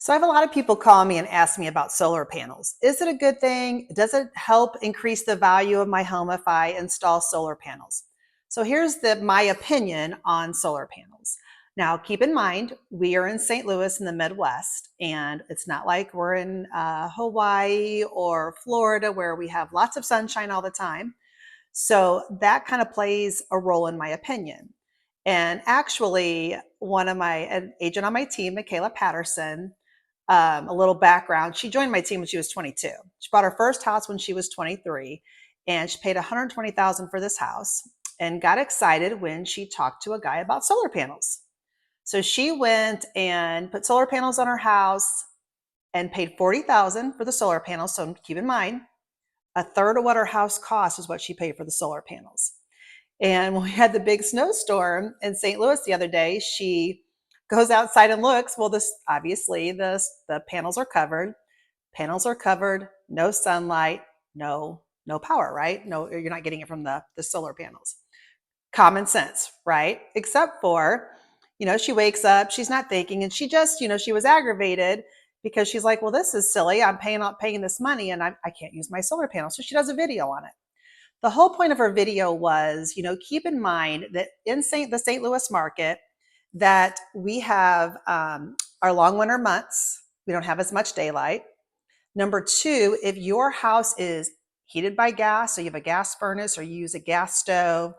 So I have a lot of people call me and ask me about solar panels. Is it a good thing? Does it help increase the value of my home if I install solar panels? So here's my opinion on solar panels. Now, keep in mind, we are in St. Louis in the Midwest, and it's not like we're in Hawaii or Florida where we have lots of sunshine all the time. So that kind of plays a role in my opinion. And actually, an agent on my team, Michaela Patterson, a little background. She joined my team when she was 22. She bought her first house when she was 23, and she paid $120,000 for this house and got excited when she talked to a guy about solar panels. So she went and put solar panels on her house and paid $40,000 for the solar panels. So keep in mind, a third of what her house cost is what she paid for the solar panels. And when we had the big snowstorm in St. Louis the other day, she goes outside and looks. Well, this obviously the panels are covered. Panels are covered, no sunlight, no power, right? No, you're not getting it from the solar panels. Common sense, right? Except for, she wakes up, she's not thinking, and she just, she was aggravated because she's like, well, this is silly. I'm paying this money and I can't use my solar panel. So she does a video on it. The whole point of her video was, keep in mind that in the St. Louis market, that we have our long winter months. We don't have as much daylight. Number two, if your house is heated by gas, so you have a gas furnace or you use a gas stove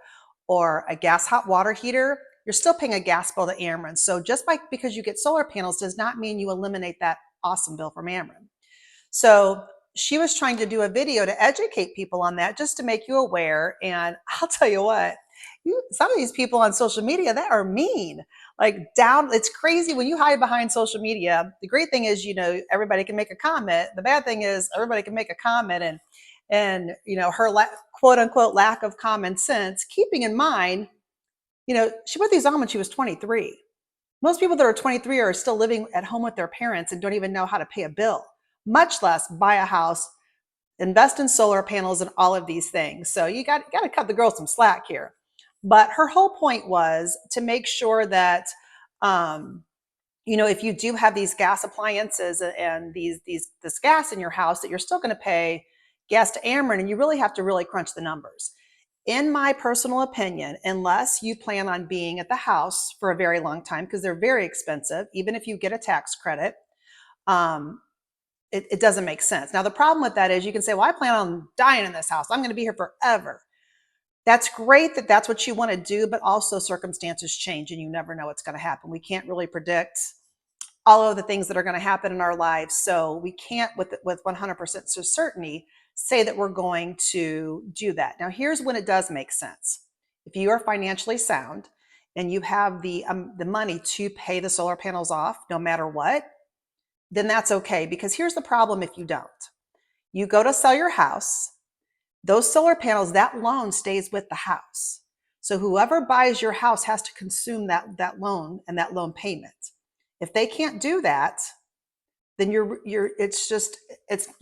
or a gas hot water heater, you're still paying a gas bill to Ameren. So because you get solar panels does not mean you eliminate that awesome bill from Ameren. So she was trying to do a video to educate people on that, just to make you aware. And I'll tell you what, some of these people on social media that are mean, like down. It's crazy when you hide behind social media. The great thing is, everybody can make a comment. The bad thing is everybody can make a comment and her quote unquote lack of common sense. Keeping in mind, she put these on when she was 23. Most people that are 23 are still living at home with their parents and don't even know how to pay a bill, much less buy a house, invest in solar panels and all of these things. So you got to cut the girl some slack here. But her whole point was to make sure that, if you do have these gas appliances and this gas in your house, that you're still going to pay gas to Ameren, and you really have to really crunch the numbers. In my personal opinion, unless you plan on being at the house for a very long time, because they're very expensive, even if you get a tax credit, it doesn't make sense. Now, the problem with that is you can say, well, I plan on dying in this house. I'm going to be here forever. That's great that that's what you want to do, but also circumstances change and you never know what's going to happen. We can't really predict all of the things that are going to happen in our lives. So we can't with 100% certainty say that we're going to do that. Now, here's when it does make sense. If you are financially sound and you have the money to pay the solar panels off no matter what, then that's okay. Because here's the problem if you don't. You go to sell your house, those solar panels, that loan stays with the house. So whoever buys your house has to consume that loan and that loan payment. If they can't do that, then you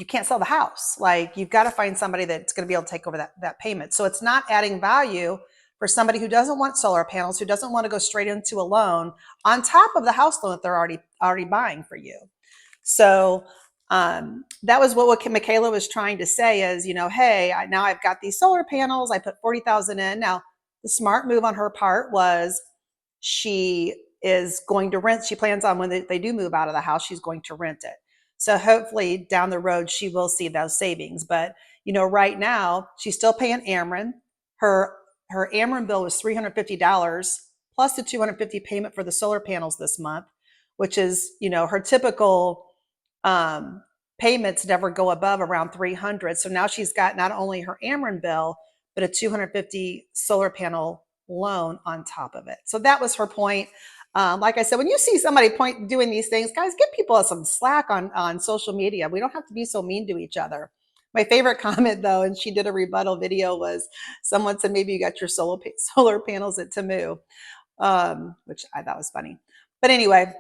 can't sell the house. Like, you've got to find somebody that's going to be able to take over that payment. So it's not adding value for somebody who doesn't want solar panels, who doesn't want to go straight into a loan on top of the house loan that they're already buying for you. So that was what Michaela was trying to say is, hey, now I've got these solar panels. I put $40,000 in. Now, the smart move on her part was she is going to rent. She plans on when they do move out of the house, she's going to rent it. So hopefully down the road, she will see those savings. But, right now she's still paying Ameren. Her Ameren bill was $350 plus the $250 payment for the solar panels this month, which is, her typical payments never go above around $300. So now she's got not only her Ameren bill, but a $250 solar panel loan on top of it. So that was her point. Like I said, when you see somebody doing these things, guys, give people some slack on social media. We don't have to be so mean to each other. My favorite comment, though, and she did a rebuttal video, was someone said, maybe you got your solar panels at Tamu, which I thought was funny. But anyway,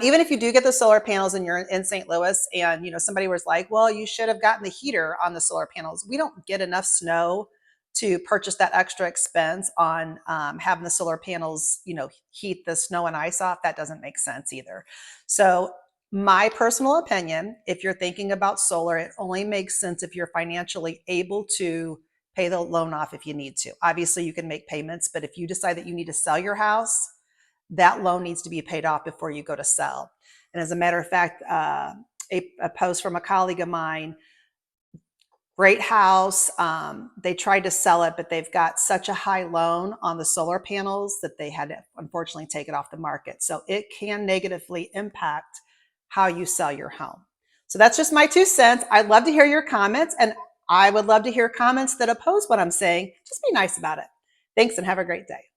even if you do get the solar panels and you're in St. Louis and, somebody was like, well, you should have gotten the heater on the solar panels. We don't get enough snow to purchase that extra expense on having the solar panels, heat the snow and ice off. That doesn't make sense either. So My personal opinion, if you're thinking about solar, it only makes sense if you're financially able to pay the loan off if you need to. Obviously, you can make payments, but if you decide that you need to sell your house, that loan needs to be paid off before you go to sell. And as a matter of fact, a post from a colleague of mine, great house. They tried to sell it, but they've got such a high loan on the solar panels that they had to unfortunately take it off the market. So it can negatively impact how you sell your home. So that's just my 2 cents. I'd love to hear your comments, and I would love to hear comments that oppose what I'm saying. Just be nice about it. Thanks and have a great day.